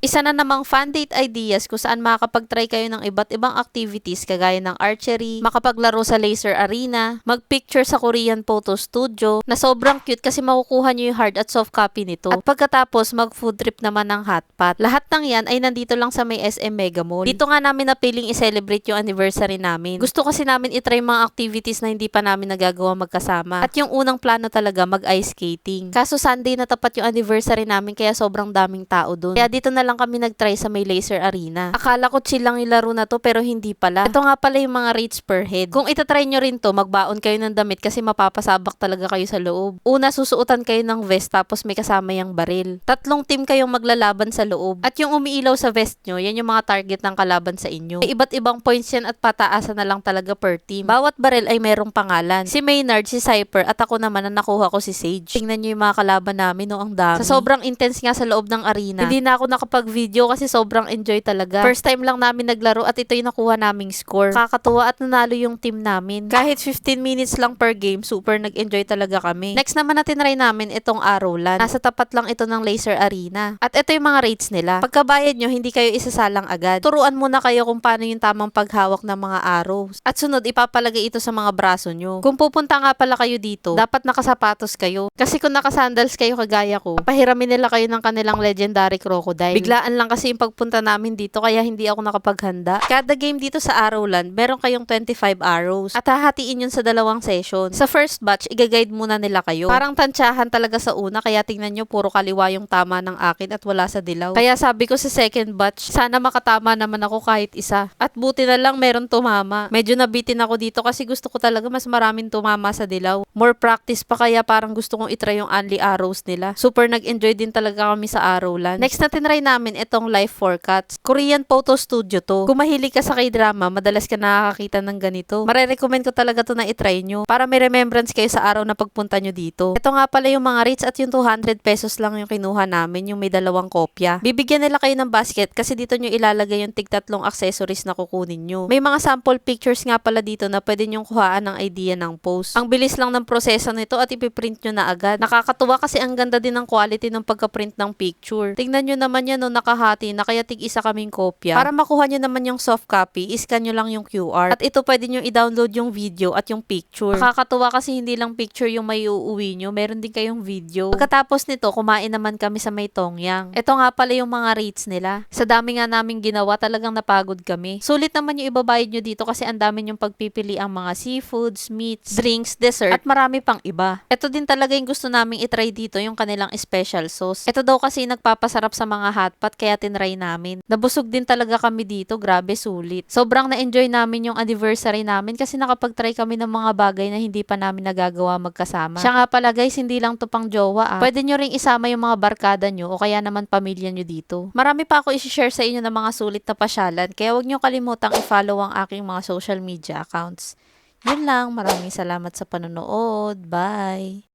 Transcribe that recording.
Isa na namang fun date ideas kung saan makakapag-try kayo ng iba't ibang activities kagaya ng archery, makapaglaro sa laser arena, magpicture sa Korean photo studio na sobrang cute kasi makukuha nyo yung hard at soft copy nito. At pagkatapos mag-food trip naman ng hotpot. Lahat ng yan ay nandito lang sa may SM Mega Mall. Dito nga namin napiling i-celebrate yung anniversary namin. Gusto kasi namin itry mga activities na hindi pa namin nagagawa magkasama. At yung unang plano talaga mag-ice skating. Kaso Sunday na tapat yung anniversary namin kaya sobrang daming tao dun. Kaya dito na lang kami nag-try sa may laser arena. Akala ko chill lang yung laro na to pero hindi pala. Ito nga pala yung mga rates per head. Kung itatry nyo rin to, magbaon kayo ng damit kasi mapapasabak talaga kayo sa loob. Una, susuotan kayo ng vest tapos may kasama yung baril. 3 team kayong maglalaban sa loob. At yung umiilaw sa vest nyo, yan yung mga target ng kalaban sa inyo. May iba't ibang points yan at pataasan na lang talaga per team. Bawat baril ay merong pangalan. Si Maynard, si Cyper at ako naman na nakuha ko si Sage. Tingnan nyo yung mga kalaban namin, no, ang dami. Sa sobrang intense nga sa loob ng arena, hindi na ako nakapag-video kasi sobrang enjoy talaga. First time lang namin naglaro at ito yung nakuha naming score. Kakatuwa at nanalo yung team namin. Kahit 15 minutes lang per game, super nag-enjoy talaga kami. Next naman na tinry namin itong Arrowland. Nasa tapat lang ito ng laser arena. At ito yung mga rates nila. Pagkabayad nyo, hindi kayo isasalang agad. Turuan muna kayo kung paano yung tamang paghawak ng mga arrows. At sunod, ipapalagay ito sa mga braso nyo. Kung pupunta nga pala kayo dito, dapat nakasapatos kayo. Kasi kung nakasandals kayo kagaya ko, papahiramin nila kayo ng kanilang legendary crocodile. Biglaan lang kasi yung pagpunta namin dito kaya hindi ako nakapaghanda. Kada game dito sa Arrowland, meron kayong 25 arrows. At hahatiin yun sa 2 session. Sa first batch, i-guide muna nila kayo. Parang tansyahan talaga sa una kaya tingnan nyo puro kaliwa yung tama ng akin at wala sa dilaw. Kaya sabi ko sa second batch, sana makatama naman ako kahit isa. At buti na lang meron tumama. Medyo nabitin ako dito kasi gusto ko talaga mas maraming tumama sa dilaw. More practice pa kaya parang gusto kong itry yung only arrows nila. Super nag-enjoy din talaga kami sa Arrowland. Next na tinry namin itong Life for Cats. Korean photo studio to. Kung mahilig ka sa K-drama, madalas ka nakakakita ng ganito. Marerecommend ko talaga to na itry nyo para may remembrance kayo sa araw na pagpunta nyo dito. Ito nga pala yung mga rates at yung 200 pesos lang yung kinuha namin, yung may 2 kopya. Bibigyan nila kayo ng basket kasi dito nyo ilalagay yung tig 3 accessories na kukunin nyo. May mga sample pictures nga pala dito na pwede nyong kuhaan ng idea ng post. Ang bilis lang ng proseso nito at ipiprint nyo na agad. Nakakatuwa kasi ang ganda din ng quality ng pagka-print ng picture. Tingnan nyo naman yan, no, nakahati na kaya tig-isa kaming kopya. Para makuha nyo naman yung soft copy, iscan nyo lang yung QR. At ito pwede nyo i-download yung video at yung picture. Nakakatuwa kasi hindi lang picture yung may uuwi nyo, meron din kayong video. Pagkatapos nito, kumain naman kami sa may Tongyang. Ito nga pala yung mga rates nila. Sa dami nga naming ginawa, talagang napagod kami. Sulit naman yung ibabayad nyo dito kasi ang dami yung pagpipili ang mga seafoods, meats, drinks, dessert, at marami pang iba. Ito din talaga yung gusto naming itry dito, yung kanilang special sauce. Ito daw kasi nagpapasarap sa mga hotpot kaya tinry namin. Nabusog din talaga kami dito, grabe sulit. Sobrang na-enjoy namin yung anniversary namin kasi nakapag-try kami ng mga bagay na hindi pa namin nagagawa magkasama. Siya nga pala guys, hindi lang to pang jowa ah. Pwede nyo ring isama yung mga barkada nyo o kaya naman pamilya nyo dito. Marami pa ako i-share sa inyo ng mga sulit na pasyalan kaya huwag nyo kalimutang i-follow ang aking mga social media accounts. Yun lang, maraming salamat sa panonood. Bye!